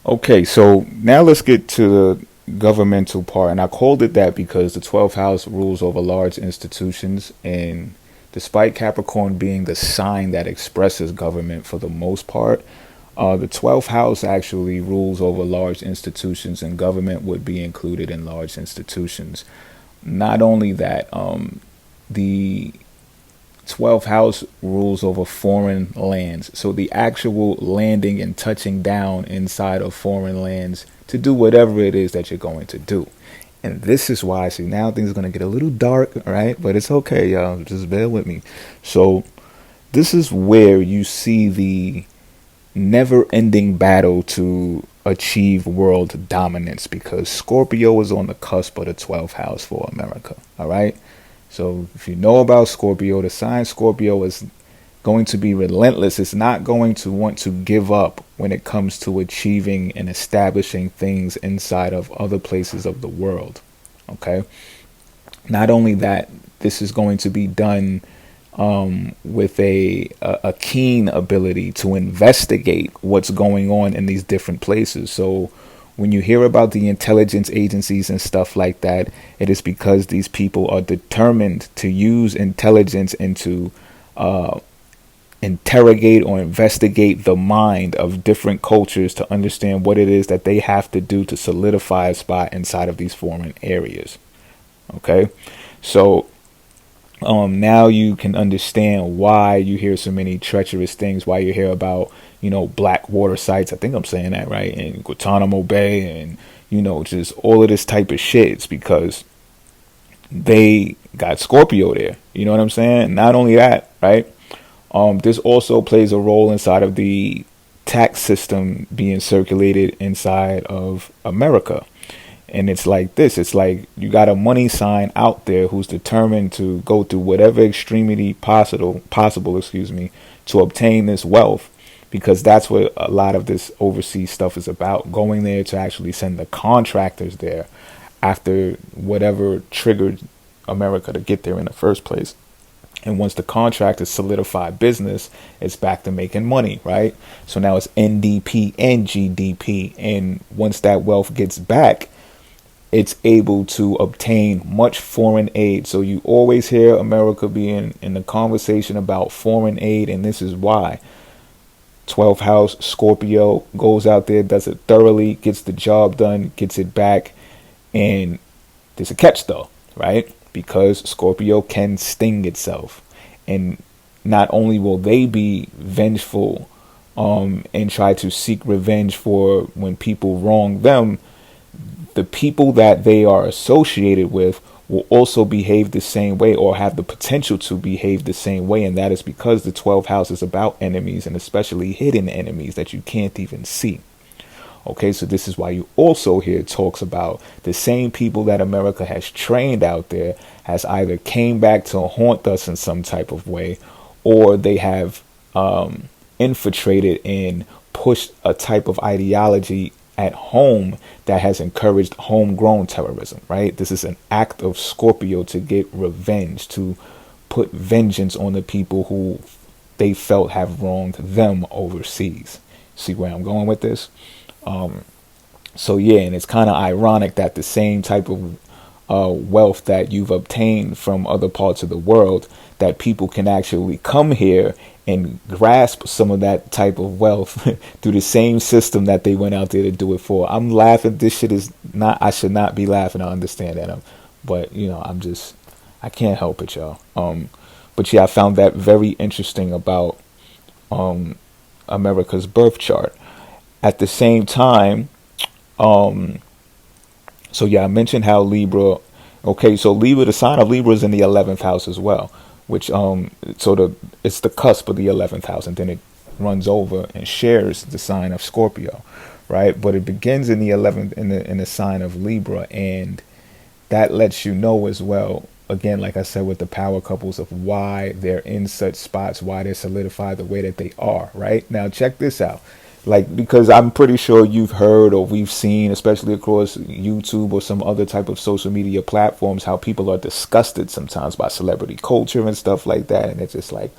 Okay, so now let's get to the governmental part. And I called it that because the 12th house rules over large institutions. And despite Capricorn being the sign that expresses government for the most part, the 12th house actually rules over large institutions, and government would be included in large institutions. Not only that, the 12th house rules over foreign lands. So the actual landing and touching down inside of foreign lands to do whatever it is that you're going to do. And this is why, see, now things are going to get a little dark, right? But it's okay, y'all. Just bear with me. So this is where you see the never ending battle to achieve world dominance, because Scorpio is on the cusp of the 12th house for America. All right. So if you know about Scorpio, the sign Scorpio is going to be relentless. It's not going to want to give up when it comes to achieving and establishing things inside of other places of the world. Okay. Not only that, this is going to be done with a keen ability to investigate what's going on in these different places. So when you hear about the intelligence agencies and stuff like that, it is because these people are determined to use intelligence and to interrogate or investigate the mind of different cultures to understand what it is that they have to do to solidify a spot inside of these foreign areas. Okay, so now you can understand why you hear so many treacherous things, why you hear about, black water sites. I think I'm saying that right. In Guantanamo Bay and, just all of this type of shit. It's because they got Scorpio there. You know what I'm saying? Not only that, right? This also plays a role inside of the tax system being circulated inside of America. And it's like this. It's like you got a money sign out there who's determined to go through whatever extremity possible, to obtain this wealth, because that's what a lot of this overseas stuff is about. Going there to actually send the contractors there after whatever triggered America to get there in the first place. And once the contractors solidify business, it's back to making money, right? So now it's NDP and GDP. And once that wealth gets back, it's able to obtain much foreign aid. So you always hear America being in the conversation about foreign aid, and this is why. 12th house Scorpio goes out there, does it thoroughly, gets the job done, gets it back. And there's a catch though, right? Because Scorpio can sting itself. And not only will they be vengeful and try to seek revenge for when people wrong them, the people that they are associated with will also behave the same way, or have the potential to behave the same way. And that is because the 12th house is about enemies, and especially hidden enemies that you can't even see. Okay, so this is why you also hear talks about the same people that America has trained out there has either came back to haunt us in some type of way, or they have infiltrated and pushed a type of ideology at home that has encouraged homegrown terrorism, right? This is an act of Scorpio to get revenge, to put vengeance on the people who they felt have wronged them overseas. See where I'm going with this? So yeah, and it's kind of ironic that the same type of wealth that you've obtained from other parts of the world, that people can actually come here and grasp some of that type of wealth through the same system that they went out there to do it for. I'm laughing. This shit is not, I should not be laughing. I understand that. But I can't help it, y'all. But yeah, I found that very interesting about America's birth chart. At the same time, so yeah, I mentioned how Libra. Okay, so Libra, the sign of Libra is in the 11th house as well, which it's the cusp of the 11th house, and then it runs over and shares the sign of Scorpio, right? But it begins in the 11th in the sign of Libra, and that lets you know as well. Again, like I said, with the power couples, of why they're in such spots, why they're solidified the way that they are. Right now, check this out. Because I'm pretty sure you've heard or we've seen, especially across YouTube or some other type of social media platforms, how people are disgusted sometimes by celebrity culture and stuff like that. And it's just like,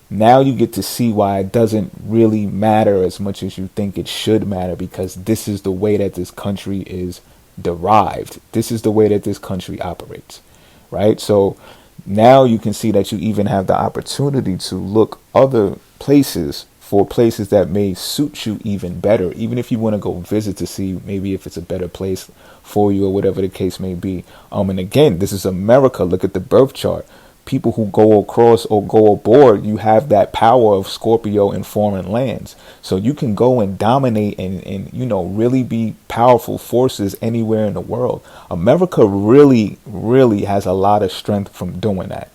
Now you get to see why it doesn't really matter as much as you think it should matter, because this is the way that this country is derived. This is the way that this country operates, right? So now you can see that you even have the opportunity to look other places for places that may suit you even better, even if you want to go visit to see maybe if it's a better place for you or whatever the case may be. And again, this is America. Look at the birth chart. People who go across or go aboard, you have that power of Scorpio in foreign lands. So you can go and dominate and really be powerful forces anywhere in the world. America really has a lot of strength from doing that.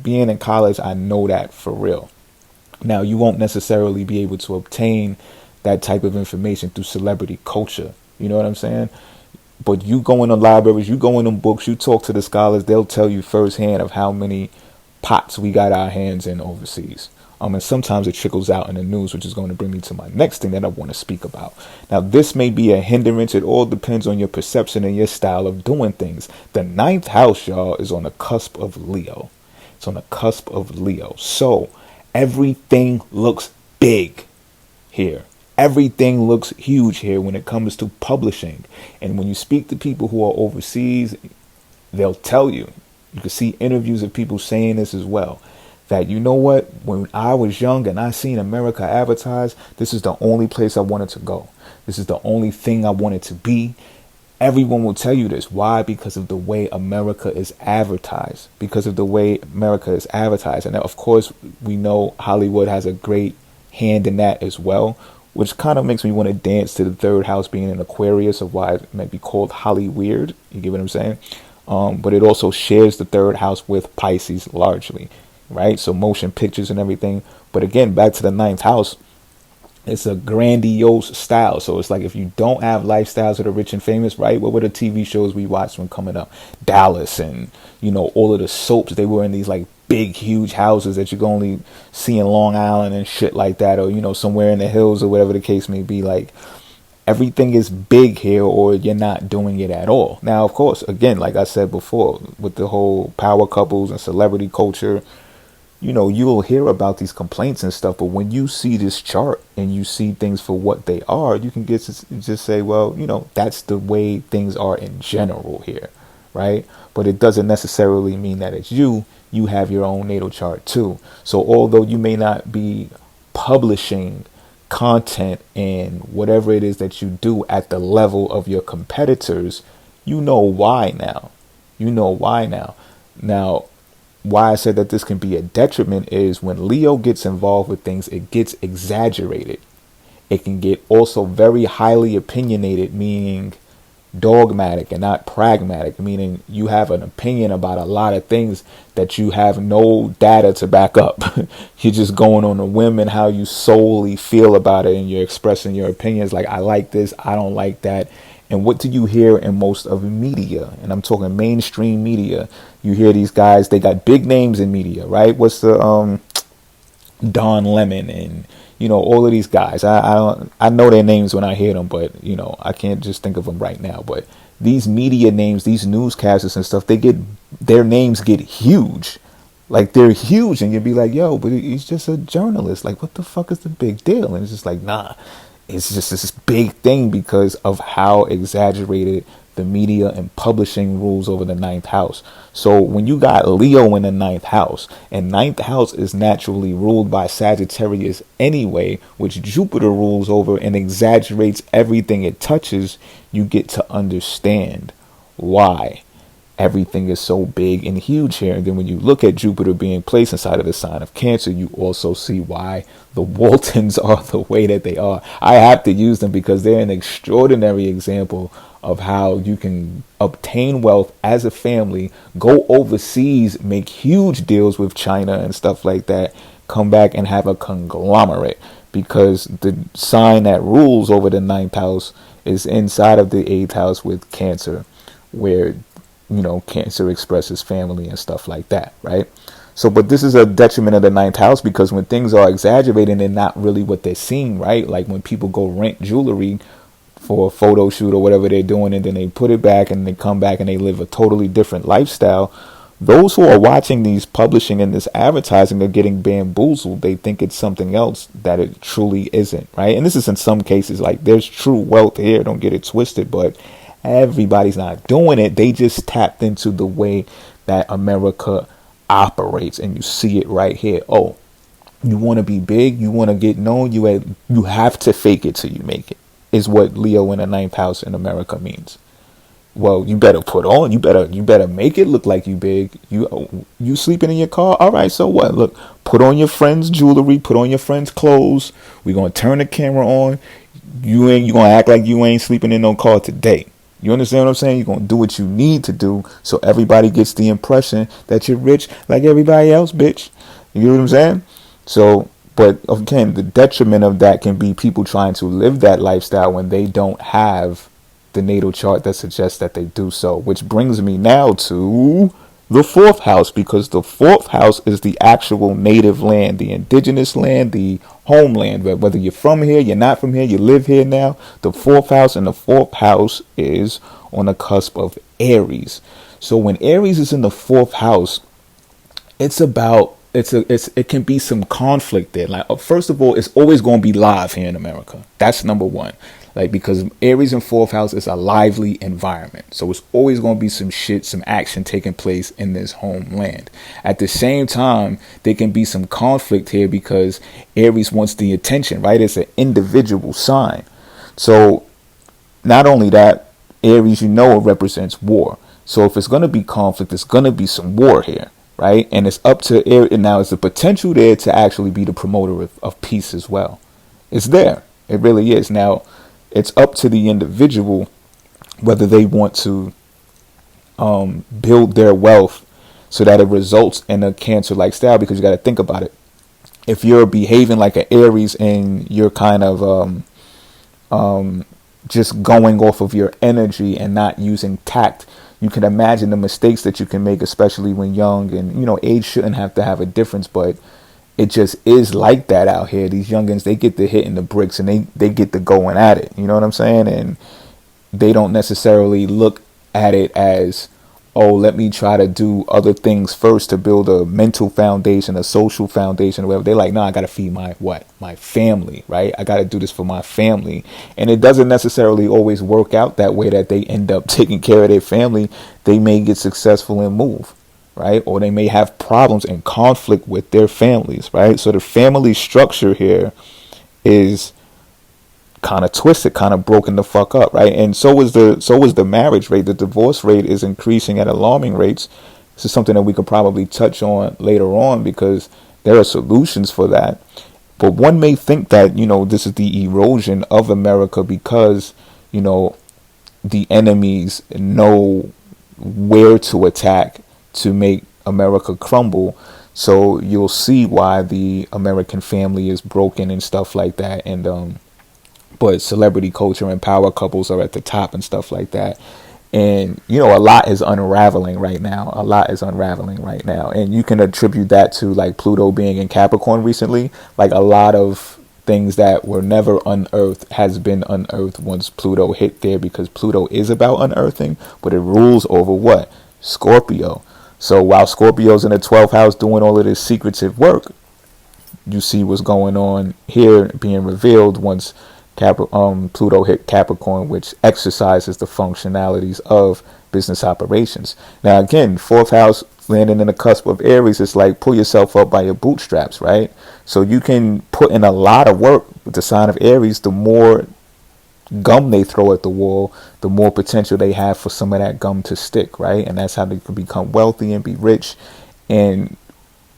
Being in college, I know that for real. Now, you won't necessarily be able to obtain that type of information through celebrity culture. You know what I'm saying? But you go in the libraries, you go in them books, you talk to the scholars, they'll tell you firsthand of how many pots we got our hands in overseas. And sometimes it trickles out in the news, which is going to bring me to my next thing that I want to speak about. Now, this may be a hindrance. It all depends on your perception and your style of doing things. The ninth house, y'all, is on the cusp of Leo. It's on the cusp of Leo. So everything looks big here. Everything looks huge here when it comes to publishing. And when you speak to people who are overseas, they'll tell you. You can see interviews of people saying this as well. That, you know what, when I was young and I seen America advertised, this is the only place I wanted to go. This is the only thing I wanted to be. Everyone will tell you this. Why? Because of the way America is advertised. Because of the way America is advertised. And of course, we know Hollywood has a great hand in that as well, which kind of makes me want to dance to the third house being an Aquarius, of why it might be called Holly Weird. You get what I'm saying? But it also shares the third house with Pisces largely, right? So motion pictures and everything. But again, back to the ninth house, it's a grandiose style. So it's like, if you don't have lifestyles of the rich and famous, right? What were the TV shows we watched when coming up? Dallas and, all of the soaps. They were in these like big, huge houses that you can only see in Long Island and shit like that. Or, somewhere in the hills or whatever the case may be. Like, everything is big here, or you're not doing it at all. Now, of course, again, like I said before, with the whole power couples and celebrity culture, you'll hear about these complaints and stuff, but when you see this chart and you see things for what they are, you can just say, well, that's the way things are in general here, right? But it doesn't necessarily mean that it's you. You have your own natal chart too. So although you may not be publishing content and whatever it is that you do at the level of your competitors, you know why now. Now, why I said that this can be a detriment is when Leo gets involved with things, it gets exaggerated. It can get also very highly opinionated, meaning dogmatic and not pragmatic, meaning you have an opinion about a lot of things that you have no data to back up. You're just going on a whim and how you solely feel about it, and you're expressing your opinions like, I like this, I don't like that. And what do you hear in most of media? And I'm talking mainstream media. You hear these guys, they got big names in media, right? What's the Don Lemon and all of these guys. I know their names when I hear them, but I can't just think of them right now. But these media names, these newscasters and stuff, their names get huge. Like, they're huge, and you'd be like, yo, but he's just a journalist. Like, what the fuck is the big deal? And it's just like, nah. It's just this big thing because of how exaggerated the media and publishing rules over the ninth house. So when you got Leo in the ninth house, and ninth house is naturally ruled by Sagittarius anyway, which Jupiter rules over and exaggerates everything it touches, you get to understand why everything is so big and huge here. And then when you look at Jupiter being placed inside of the sign of Cancer, you also see why the Waltons are the way that they are. I have to use them because they're an extraordinary example of how you can obtain wealth as a family, go overseas, make huge deals with China and stuff like that, come back and have a conglomerate, because the sign that rules over the ninth house is inside of the eighth house with Cancer, where Cancer expresses family and stuff like that, right? So, but this is a detriment of the ninth house, because when things are exaggerated, they're not really what they seem, right? Like when people go rent jewelry for a photo shoot or whatever they're doing, and then they put it back and they come back and they live a totally different lifestyle. Those who are watching these publishing and this advertising are getting bamboozled. They think it's something else that it truly isn't, right? And this is in some cases, like, there's true wealth here, don't get it twisted, but everybody's not doing it. They just tapped into the way that America operates, and you see it right here. Oh, you want to be big, you want to get known, you have to fake it till you make it, is what Leo in the ninth house in America means. Well, you better put on, you better make it look like you big. You sleeping in your car? All right, so what? Look, put on your friend's jewelry, put on your friend's clothes. We're gonna turn the camera on. You gonna act like you ain't sleeping in no car today. You understand what I'm saying? You're gonna do what you need to do so everybody gets the impression that you're rich like everybody else, bitch. You know what I'm saying? So, but again, the detriment of that can be people trying to live that lifestyle when they don't have the natal chart that suggests that they do so, which brings me now to the fourth house, because the fourth house is the actual native land, the indigenous land, the homeland. Whether you're from here, you're not from here, you live here now, the fourth house, and the fourth house is on the cusp of Aries. So when Aries is in the fourth house, it's about it can be some conflict there. Like, first of all, it's always going to be live here in America. That's number one. Like, because Aries in fourth house is a lively environment. So it's always going to be some shit, some action taking place in this homeland. At the same time, there can be some conflict here because Aries wants the attention, right? It's an individual sign. So not only that, Aries, you know, it represents war. So if it's going to be conflict, it's going to be some war here, right? And it's up to Aries. Now, it's the potential there to actually be the promoter of peace as well. It's there. It really is. Now, it's up to the individual whether they want to build their wealth so that it results in a Cancer-like style, because you got to think about it. If you're behaving like an Aries and you're kind of just going off of your energy and not using tact, you can imagine the mistakes that you can make, especially when young. And, you know, age shouldn't have to have a difference, but it just is like that out here. These youngins, they get the hitting the bricks and they get the going at it. You know what I'm saying? And they don't necessarily look at it as, oh, let me try to do other things first to build a mental foundation, a social foundation, or whatever. They're like, no, I got to feed my family, right? I got to do this for my family. And it doesn't necessarily always work out that way, that they end up taking care of their family. They may get successful and move, right? Or they may have problems and conflict with their families, right? So the family structure here is kind of twisted, kind of broken the fuck up, right? And so is the marriage rate. The divorce rate is increasing at alarming rates. This is something that we could probably touch on later on, because there are solutions for that. But one may think that, you know, this is the erosion of America because, you know, the enemies know where to attack to make America crumble. So you'll see why the American family is broken and stuff like that. And but celebrity culture and power couples are at the top and stuff like that. And, you know, a lot is unraveling right now. And you can attribute that to, like, Pluto being in Capricorn recently. Like, a lot of things that were never unearthed has been unearthed once Pluto hit there, because Pluto is about unearthing, but it rules over what? Scorpio. So while Scorpio's in the 12th house doing all of this secretive work, you see what's going on here being revealed once Pluto hit Capricorn, which exercises the functionalities of business operations. Now, again, fourth house landing in the cusp of Aries is like, pull yourself up by your bootstraps, right? So you can put in a lot of work with the sign of Aries. The more gum they throw at the wall, the more potential they have for some of that gum to stick, right? And that's how they can become wealthy and be rich. And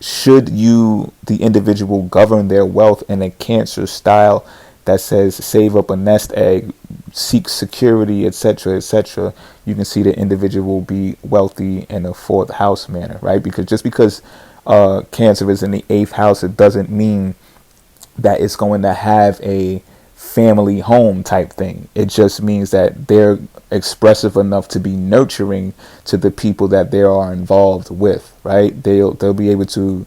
should you, the individual, govern their wealth in a Cancer style that says save up a nest egg, seek security, etc., etc., you can see the individual be wealthy in a fourth house manner, right? Because just because Cancer is in the 8th house, it doesn't mean that it's going to have a family home type thing. It just means that they're expressive enough to be nurturing to the people that they are involved with, right? They'll be able to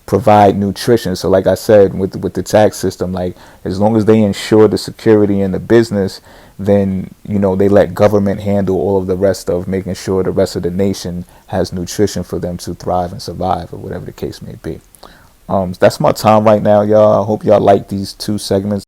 provide nutrition. So like I said, with the tax system, like as long as they ensure the security in the business, then they let government handle all of the rest of making sure the rest of the nation has nutrition for them to thrive and survive, or whatever the case may be. That's my time right now, y'all. I hope y'all like these 2 segments.